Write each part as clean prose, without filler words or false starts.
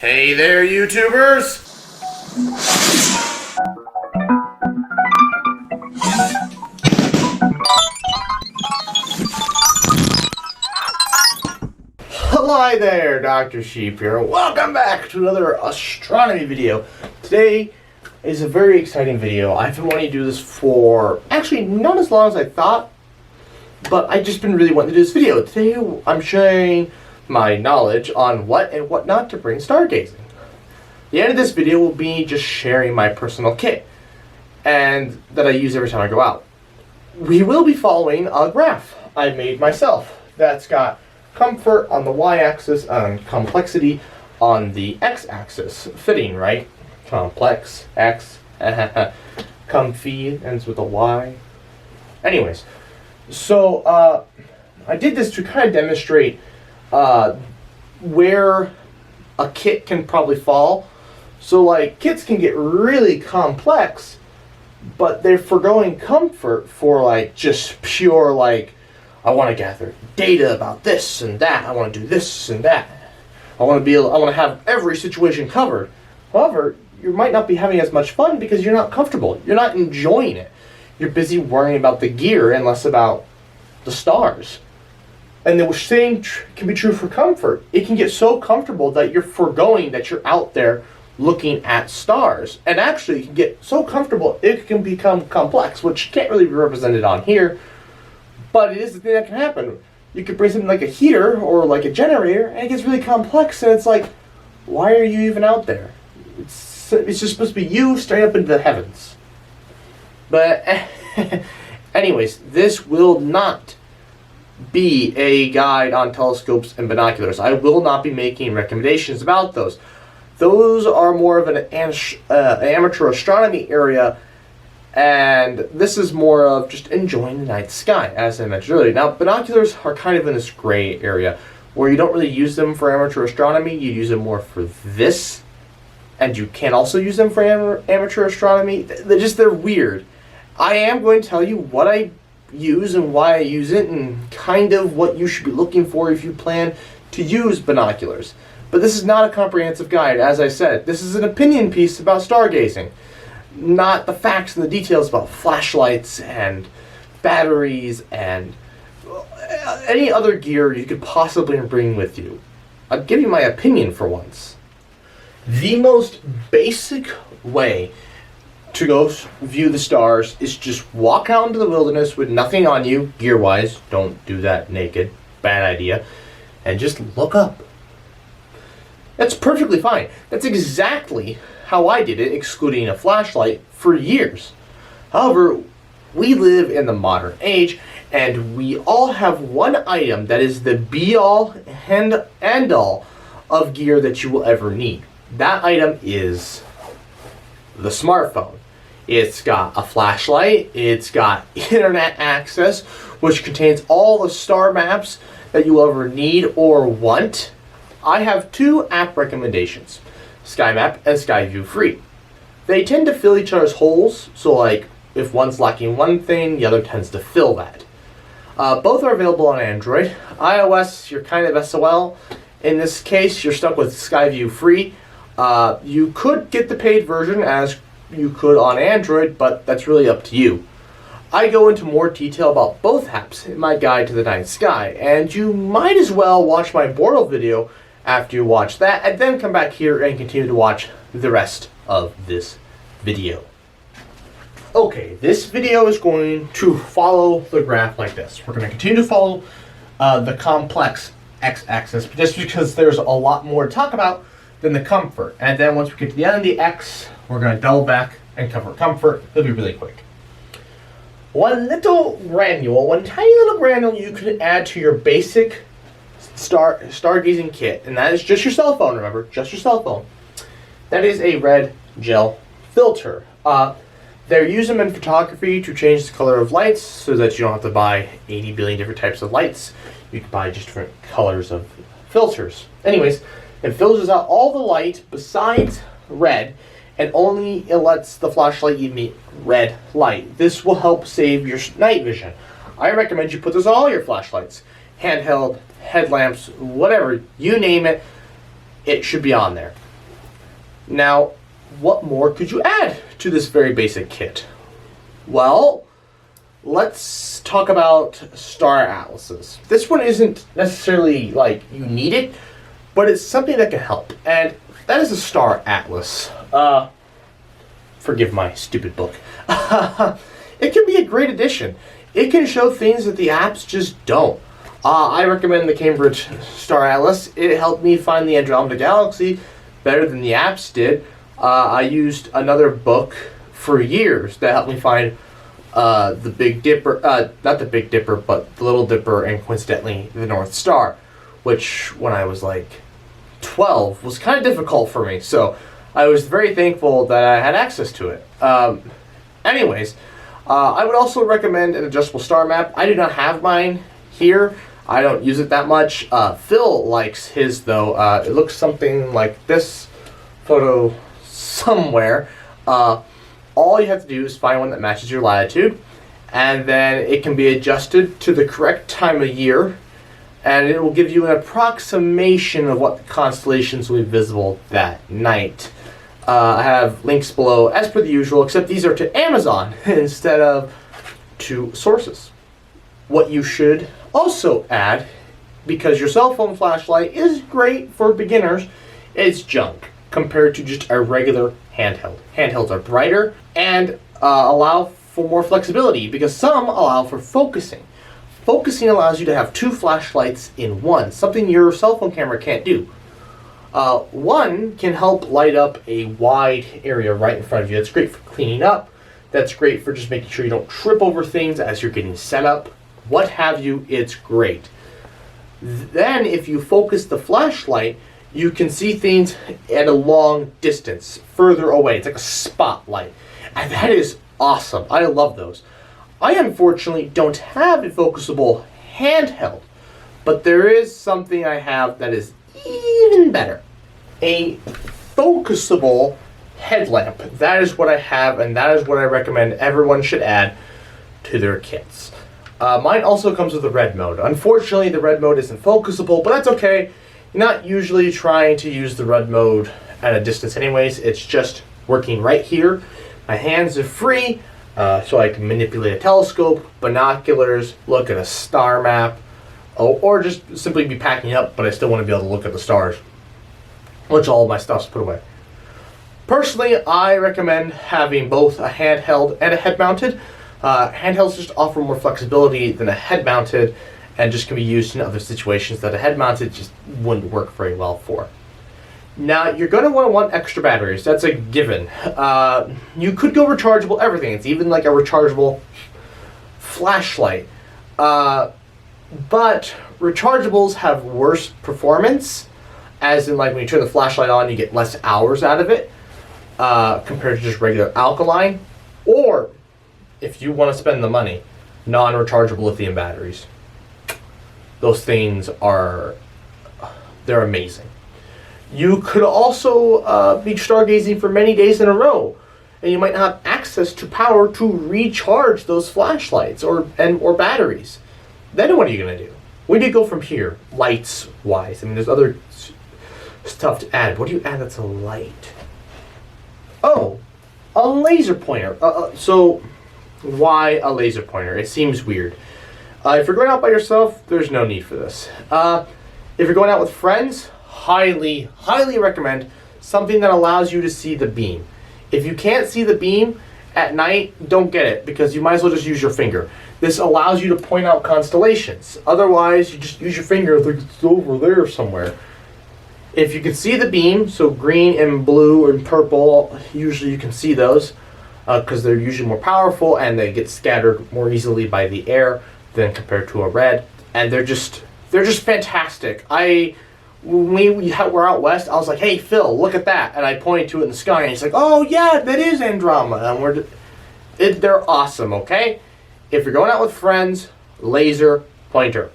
Hey there, YouTubers! Hi there, Dr. Sheep here. Welcome back to another astronomy video. Today is a very exciting video. I've been wanting to do this for, actually, not as long as I thought, but I've just been really wanting to do this video. Today, I'm sharing my knowledge on what and what not to bring stargazing. The end of this video will be just sharing my personal kit and that I use every time I go out. We will be following a graph I made myself that's got comfort on the y-axis and complexity on the x-axis. Fitting, right? Complex, x, comfy ends with a y. Anyways, so I did this to kind of demonstrate where a kit can probably fall. So like kits can get really complex, but they're foregoing comfort for like just pure like, I want to gather data about this and that. I want to do this and that. I want to have every situation covered. However, you might not be having as much fun because you're not comfortable. You're not enjoying it. You're busy worrying about the gear and less about the stars. And the same can be true for comfort. It can get so comfortable that you're foregoing that you're out there looking at stars. And actually, it can get so comfortable it can become complex, which can't really be represented on here. But it is the thing that can happen. You could bring something like a heater or like a generator, and it gets really complex, and it's like, why are you even out there? It's just supposed to be you straight up into the heavens. But anyways, this will not be a guide on telescopes and binoculars. I will not be making recommendations about those. Those are more of an amateur astronomy area, and this is more of just enjoying the night sky, as I mentioned earlier. Now, binoculars are kind of in this gray area where you don't really use them for amateur astronomy. You use them more for this, and you can also use them for amateur astronomy. They're weird. I am going to tell you what I use and why I use it, and kind of what you should be looking for if you plan to use binoculars. But this is not a comprehensive guide. As I said, this is an opinion piece about stargazing, not the facts and the details about flashlights and batteries and any other gear you could possibly bring with you. I'll give you my opinion for once. The most basic way to go view the stars is just walk out into the wilderness with nothing on you, gear-wise. Don't do that naked. Bad idea. And just look up. That's perfectly fine. That's exactly how I did it, excluding a flashlight, for years. However, we live in the modern age, and we all have one item that is the be-all and end-all of gear that you will ever need. That item is the smartphone. It's got a flashlight, it's got internet access, which contains all the star maps that you ever need or want. I have two app recommendations, SkyMap and SkyView Free. They tend to fill each other's holes, so like if one's lacking one thing, the other tends to fill that. Both are available on Android. iOS, you're kind of SOL. In this case, you're stuck with SkyView Free. You could get the paid version as you could on Android, but that's really up to you. I go into more detail about both apps in my guide to the night sky, and you might as well watch my Bortle video after you watch that, and then come back here and continue to watch the rest of this video. Okay, this video is going to follow the graph like this. We're going to continue to follow the complex x-axis, just because there's a lot more to talk about than the comfort. And then once we get to the end of the x, we're going to double back and cover comfort. It'll be really quick. One tiny little granule you can add to your basic stargazing kit, and that is just your cell phone, remember, just your cell phone. That is a red gel filter. They use them in photography to change the color of lights so that you don't have to buy 80 billion different types of lights. You can buy just different colors of filters. Anyways, it filters out all the light besides red, and only it lets the flashlight emit red light. This will help save your night vision. I recommend you put this on all your flashlights. Handheld, headlamps, whatever, you name it, it should be on there. Now, what more could you add to this very basic kit? Well, let's talk about star atlases. This one isn't necessarily like you need it, but it's something that can help, and that is a star atlas. Forgive my stupid book. It can be a great addition. It can show things that the apps just don't. I recommend the Cambridge Star Atlas. It helped me find the Andromeda Galaxy better than the apps did. I used another book for years that helped me find the Big Dipper, not the Big Dipper, but the Little Dipper, and coincidentally the North Star, which when I was like 12 was kind of difficult for me. So I was very thankful that I had access to it. Anyways, I would also recommend an adjustable star map. I do not have mine here. I don't use it that much. Phil likes his though. It looks something like this photo somewhere. All you have to do is find one that matches your latitude, and then it can be adjusted to the correct time of year, and it will give you an approximation of what constellations will be visible that night. I have links below as per the usual, except these are to Amazon instead of to sources. What you should also add, because your cell phone flashlight is great for beginners, it's junk compared to just a regular handheld. Handhelds are brighter and allow for more flexibility, because some allow for focusing. Focusing allows you to have two flashlights in one, something your cell phone camera can't do. One can help light up a wide area right in front of you. That's great for cleaning up. That's great for just making sure you don't trip over things as you're getting set up. What have you, it's great. Then if you focus the flashlight, you can see things at a long distance, further away. It's like a spotlight. And that is awesome. I love those. I unfortunately don't have a focusable handheld, but there is something I have that is even better. A focusable headlamp. That is what I have, and that is what I recommend everyone should add to their kits. Mine also comes with a red mode. Unfortunately, the red mode isn't focusable, but that's okay. You're not usually trying to use the red mode at a distance anyways. It's just working right here. My hands are free, so I can manipulate a telescope, binoculars, look at a star map, or just simply be packing up, but I still want to be able to look at the stars, which all of my stuff's put away. Personally, I recommend having both a handheld and a head-mounted. Handhelds just offer more flexibility than a head-mounted, and just can be used in other situations that a head-mounted just wouldn't work very well for. Now, you're going to want extra batteries. That's a given. You could go rechargeable everything. It's even like a rechargeable flashlight. But rechargeables have worse performance, as in like when you turn the flashlight on, you get less hours out of it compared to just regular alkaline. Or, if you want to spend the money, non-rechargeable lithium batteries. Those things they're amazing. You could also be stargazing for many days in a row, and you might not have access to power to recharge those flashlights or batteries. Then what are you going to do? Where do you go from here, lights-wise? I mean, there's other stuff to add. What do you add that's a light? Oh, a laser pointer. So, why a laser pointer? It seems weird. If you're going out by yourself, there's no need for this. If you're going out with friends, highly, highly recommend something that allows you to see the beam. If you can't see the beam at night, don't get it, because you might as well just use your finger. This allows you to point out constellations. Otherwise, you just use your finger and think it's over there somewhere. If you can see the beam, so green and blue and purple, usually you can see those because they're usually more powerful and they get scattered more easily by the air than compared to a red. And they're just fantastic. When we were out west, I was like, "Hey Phil, look at that!" And I pointed to it in the sky, and he's like, "Oh yeah, that is Andromeda." And they're awesome. Okay. If you're going out with friends, laser pointer.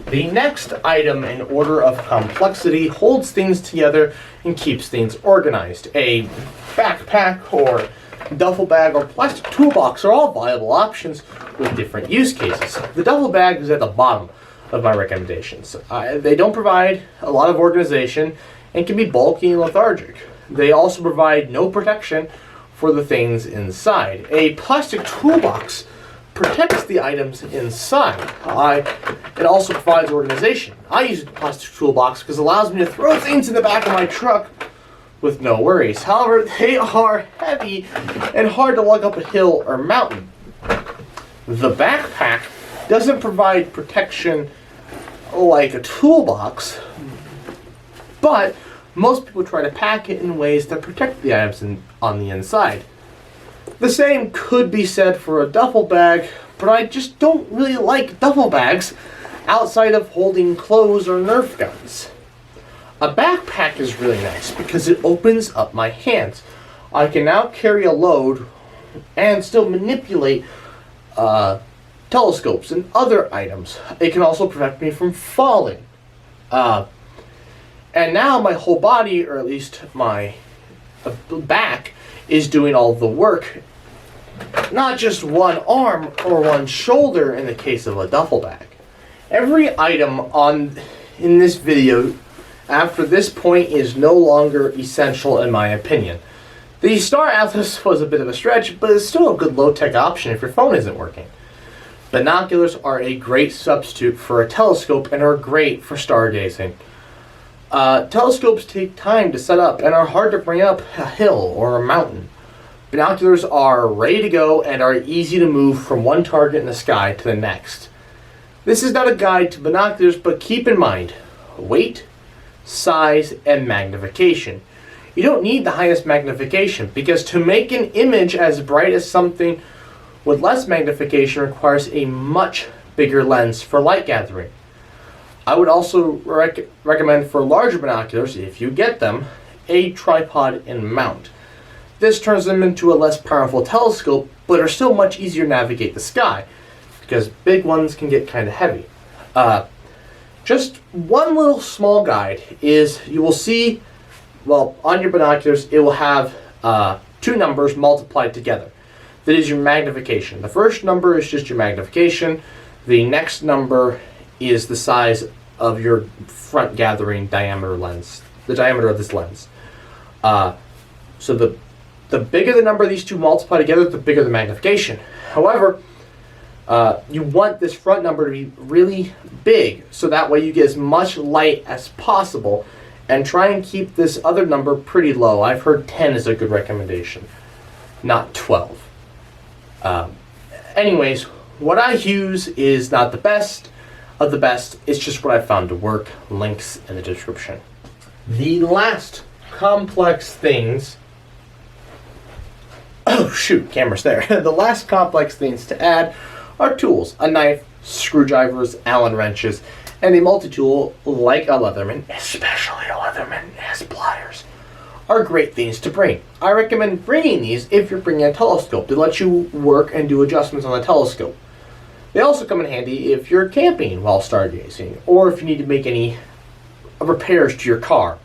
The next item in order of complexity holds things together and keeps things organized. A backpack or duffel bag or plastic toolbox are all viable options with different use cases. The duffel bag is at the bottom of my recommendations. They don't provide a lot of organization and can be bulky and lethargic. they also provide no protection for the things inside. A plastic toolbox protects the items inside. It also provides organization. I use a plastic toolbox because it allows me to throw things in the back of my truck with no worries. However, they are heavy and hard to lug up a hill or mountain. The backpack doesn't provide protection like a toolbox, but most people try to pack it in ways that protect the items on the inside. The same could be said for a duffel bag, but I just don't really like duffel bags outside of holding clothes or Nerf guns. A backpack is really nice because it opens up my hands. I can now carry a load and still manipulate telescopes and other items. It can also protect me from falling. And now my whole body, or at least my back, is doing all the work. Not just one arm or one shoulder in the case of a duffel bag. Every item in this video after this point is no longer essential in my opinion. The Star Atlas was a bit of a stretch, but it's still a good low-tech option if your phone isn't working. Binoculars are a great substitute for a telescope and are great for stargazing. Telescopes take time to set up and are hard to bring up a hill or a mountain. Binoculars are ready to go and are easy to move from one target in the sky to the next. This is not a guide to binoculars, but keep in mind weight, size, and magnification. You don't need the highest magnification because to make an image as bright as something with less magnification requires a much bigger lens for light gathering. I would also recommend for larger binoculars, if you get them, a tripod and mount. This turns them into a less powerful telescope, but are still much easier to navigate the sky, because big ones can get kind of heavy. Just one little small guide is you will see, well, on your binoculars, it will have two numbers multiplied together. That is your magnification. The first number is just your magnification. The next number is the size of your front gathering diameter lens, the diameter of this lens. So the bigger the number of these two multiply together, the bigger the magnification. However, you want this front number to be really big, so that way you get as much light as possible, and try and keep this other number pretty low. I've heard 10 is a good recommendation, not 12. Anyways, what I use is not the best of the best. It's just what I found to work. Links in the description. The last complex things... Oh shoot, camera's there. The last complex things to add are tools. A knife, screwdrivers, Allen wrenches, and a multi-tool like a Leatherman, especially a Leatherman has pliers, are great things to bring. I recommend bringing these if you're bringing a telescope to let you work and do adjustments on the telescope. They also come in handy if you're camping while stargazing, or if you need to make any repairs to your car.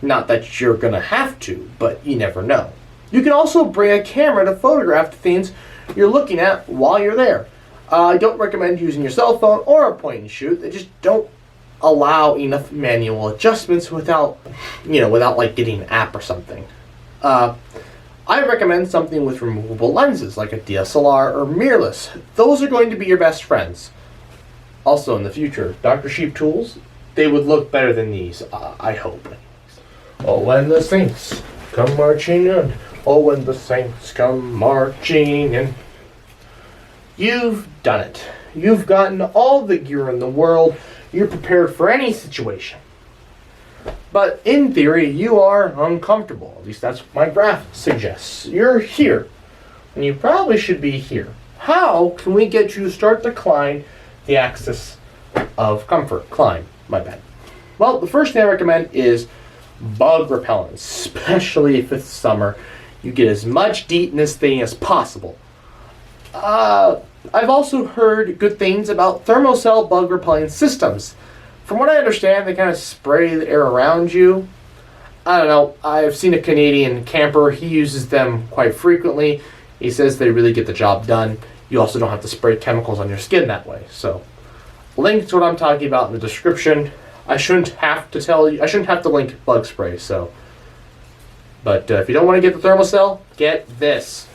Not that you're going to have to, but you never know. You can also bring a camera to photograph the things you're looking at while you're there. I don't recommend using your cell phone or a point and shoot. They just don't allow enough manual adjustments without like getting an app or something. I recommend something with removable lenses like a DSLR or mirrorless. Those are going to be your best friends. Also in the future, Dr. Sheep tools, they would look better than these, I hope. Oh, when the saints come marching in. Oh, when the saints come marching in. You've done it. You've gotten all the gear in the world. You're prepared for any situation. But in theory, you are uncomfortable. At least that's what my graph suggests. You're here, and you probably should be here. How can we get you to start to climb the axis of comfort? Climb, my bad. Well, the first thing I recommend is bug repellent, especially if it's summer. You get as much DEET in this thing as possible. I've also heard good things about thermocell bug repelling systems. From what I understand, they kind of spray the air around you. I don't know. I've seen a Canadian camper. He uses them quite frequently. He says they really get the job done. You also don't have to spray chemicals on your skin that way. So, link to what I'm talking about in the description. I shouldn't have to link bug spray. So, But if you don't want to get the thermal cell, get this.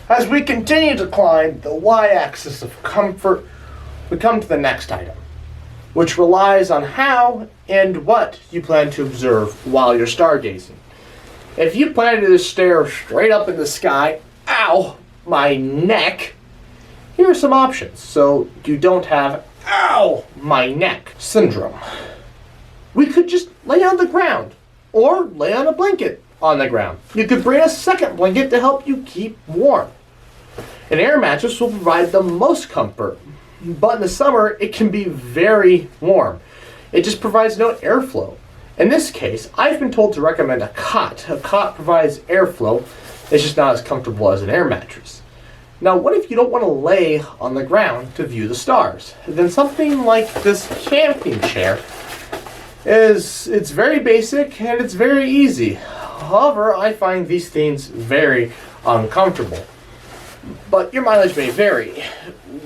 As we continue to climb the y-axis of comfort, we come to the next item, which relies on how and what you plan to observe while you're stargazing. If you plan to just stare straight up in the sky, ow, my neck, here are some options so you don't have ow, my neck syndrome. We could just lay on the ground or lay on a blanket on the ground. You could bring a second blanket to help you keep warm. An air mattress will provide the most comfort, but in the summer it can be very warm. It just provides no airflow. In this case, I've been told to recommend a cot. A cot provides airflow. It's just not as comfortable as an air mattress. Now, what if you don't want to lay on the ground to view the stars? Then something like this camping chair it's very basic and it's very easy. However, I find these things very uncomfortable. But your mileage may vary.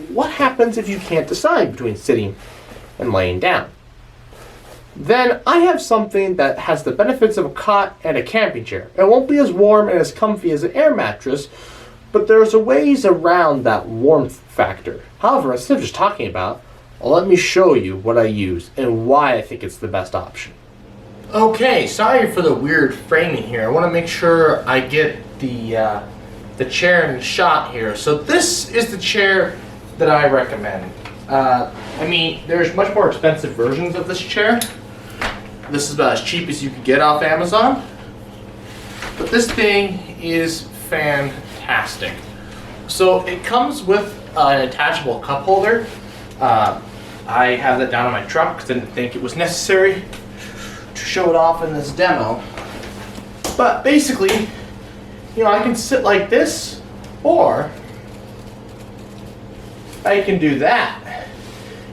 What happens if you can't decide between sitting and laying down? Then I have something that has the benefits of a cot and a camping chair. It won't be as warm and as comfy as an air mattress, but there's a ways around that warmth factor. However, instead of just talking about, let me show you what I use and why I think it's the best option. Okay, sorry for the weird framing here. I want to make sure I get the chair in the shot here. So this is the chair that I recommend. I mean, there's much more expensive versions of this chair. This is about as cheap as you could get off Amazon. But this thing is fantastic. So it comes with an attachable cup holder. I have that down on my truck because I didn't think it was necessary to show it off in this demo. But basically, you know, I can sit like this, or I can do that.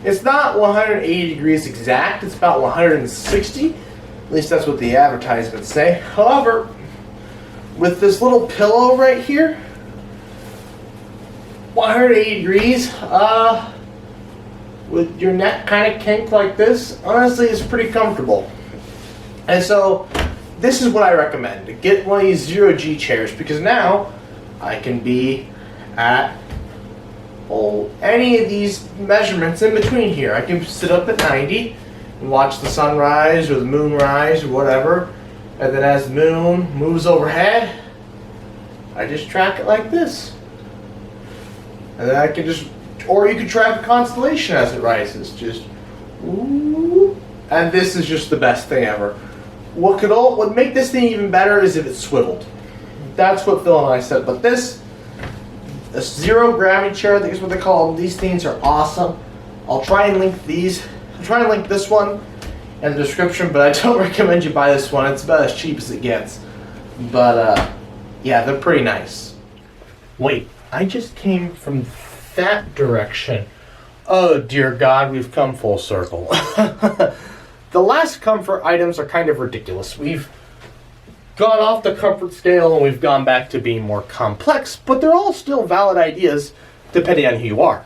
It's not 180 degrees exact, it's about 160. At least that's what the advertisements say. However, with this little pillow right here, 180 degrees, with your neck kind of kinked like this, honestly, it's pretty comfortable. And so, this is what I recommend. Get one of these zero-G chairs, because now I can be at any of these measurements in between here. I can sit up at 90 and watch the sunrise or the moon rise or whatever. And then as the moon moves overhead, I just track it like this. And then I can just, or you can track a constellation as it rises. Just, ooh. And this is just the best thing ever. What make this thing even better is if it's swiveled. That's what Phil and I said. But this, a zero gravity chair, I think is what they call them. These things are awesome. I'll try and link these. I'll try and link this one in the description, but I don't recommend you buy this one. It's about as cheap as it gets. But yeah, they're pretty nice. Wait, I just came from that direction. Oh dear God, we've come full circle. The last comfort items are kind of ridiculous. We've gone off the comfort scale and we've gone back to being more complex, but they're all still valid ideas depending on who you are.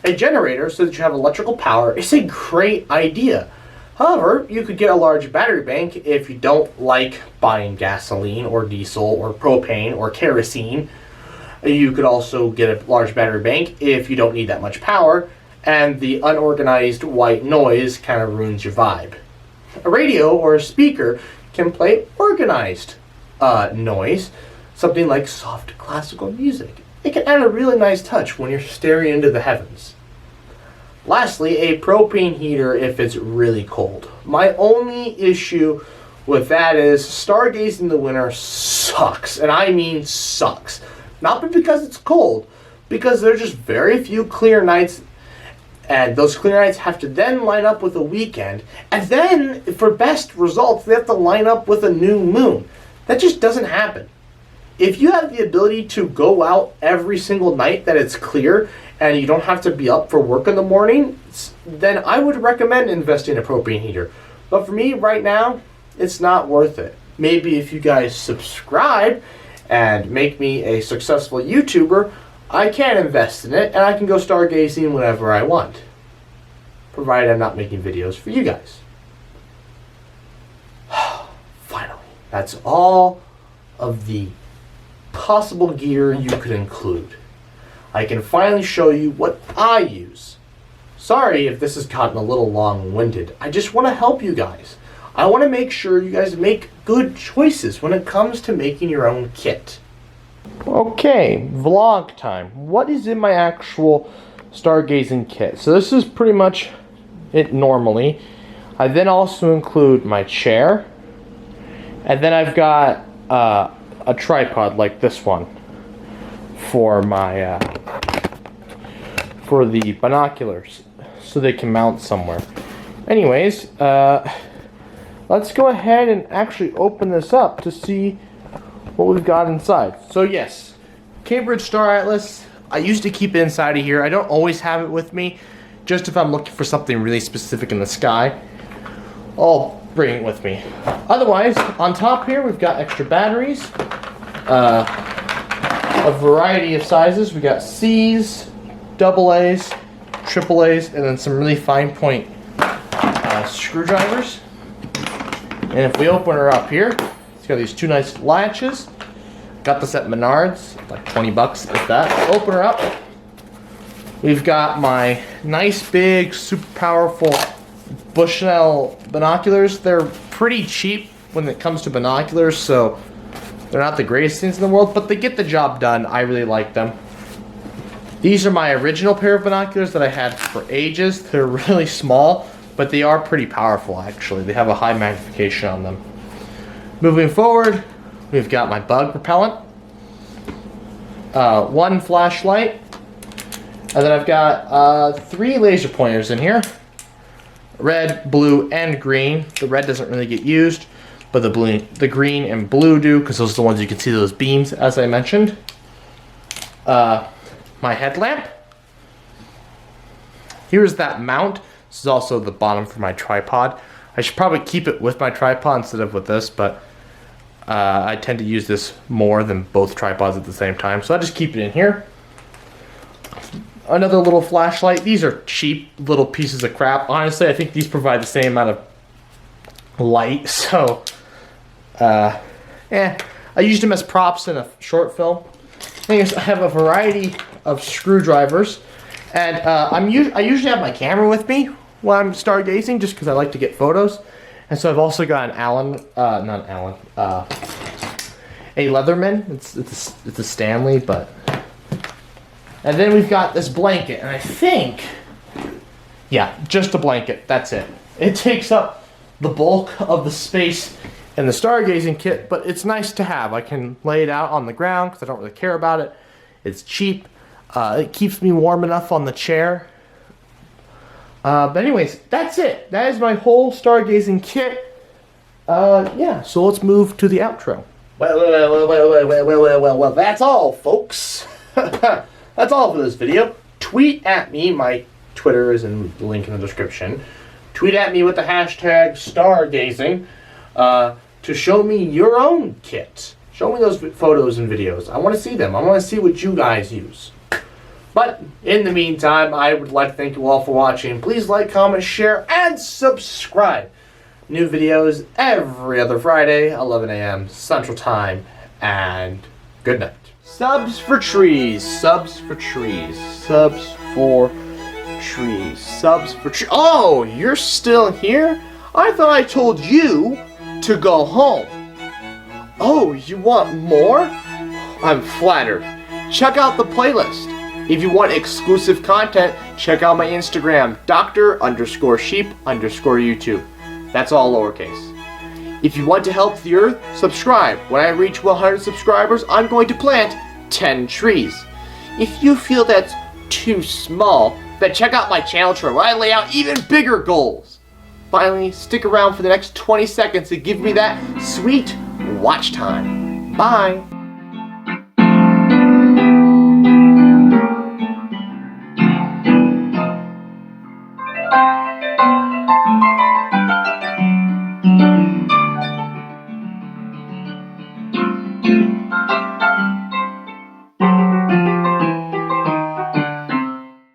A generator, so that you have electrical power, is a great idea. However, you could get a large battery bank if you don't like buying gasoline or diesel or propane or kerosene. You could also get a large battery bank if you don't need that much power, and the unorganized white noise kind of ruins your vibe. A radio or a speaker can play organized noise, something like soft classical music. It can add a really nice touch when you're staring into the heavens. Lastly, a propane heater if it's really cold. My only issue with that is stargazing in the winter sucks, and I mean sucks. Not because it's cold, because there's just very few clear nights, and those clear nights have to then line up with a weekend, and then for best results they have to line up with a new moon. That just doesn't happen. If you have the ability to go out every single night that it's clear and you don't have to be up for work in the morning, then I would recommend investing in a propane heater. But for me right now, it's not worth it. Maybe if you guys subscribe and make me a successful YouTuber, I can invest in it and I can go stargazing whenever I want. provided I'm not making videos for you guys. Finally, that's all of the possible gear you could include. I can finally show you what I use. Sorry if this has gotten a little long-winded. I just want to help you guys. I want to make sure you guys make good choices when it comes to making your own kit. Okay, vlog time. What is in my actual stargazing kit? So this is pretty much it normally. I then also include my chair, and then I've got a tripod like this one for my for the binoculars, so they can mount somewhere. Anyways, let's go ahead and actually open this up to see what we've got inside. So yes, Cambridge Star Atlas. I used to keep it inside of here. I don't always have it with me, just if I'm looking for something really specific in the sky, I'll bring it with me. Otherwise, on top here we've got extra batteries, a variety of sizes. We got C's, AA's, AAA's, and then some really fine point screwdrivers. And if we open her up here, it's got these two nice latches. Got this at Menards, like 20 bucks if that. Open her up. We've got my nice big, super powerful Bushnell binoculars. They're pretty cheap when it comes to binoculars, so they're not the greatest things in the world, but they get the job done. I really like them. These are my original pair of binoculars that I had for ages. They're really small, but they are pretty powerful actually. They have a high magnification on them. Moving forward, we've got my bug repellent, one flashlight, and then I've got 3 laser pointers in here. Red, blue, and green. The red doesn't really get used, but the green and blue do, because those are the ones you can see those beams, as I mentioned. My headlamp. Here's that mount. This is also the bottom for my tripod. I should probably keep it with my tripod instead of with this, but I tend to use this more than both tripods at the same time, so I just keep it in here. Another little flashlight. These are cheap little pieces of crap. Honestly, I think these provide the same amount of light, so I used them as props in a short film. Anyways, I have a variety of screwdrivers, and I usually have my camera with me when I'm stargazing, just because I like to get photos. And so I've also got an a Leatherman. It's a Stanley, but. And then we've got this blanket, and I think, yeah, just a blanket. That's it. It takes up the bulk of the space in the stargazing kit, but it's nice to have. I can lay it out on the ground because I don't really care about it. It's cheap. It keeps me warm enough on the chair. But anyways, that's it. That is my whole stargazing kit. Yeah, so let's move to the outro. Well, that's all, folks. That's all for this video. Tweet at me. My Twitter is in the link in the description. Tweet at me with the hashtag stargazing to show me your own kit. Show me those photos and videos. I want to see them. I want to see what you guys use. But in the meantime, I would like to thank you all for watching. Please like, comment, share, and subscribe. New videos every other Friday, 11 a.m. Central Time, and good night. Subs for trees, subs for trees, subs for trees, subs for trees. Oh, you're still here? I thought I told you to go home. Oh, you want more? I'm flattered. Check out the playlist. If you want exclusive content, check out my Instagram, Dr_Sheep_YouTube. That's all lowercase. If you want to help the earth, subscribe. When I reach 100 subscribers, I'm going to plant 10 trees. If you feel that's too small, then check out my channel chart where I lay out even bigger goals. Finally, stick around for the next 20 seconds to give me that sweet watch time. Bye.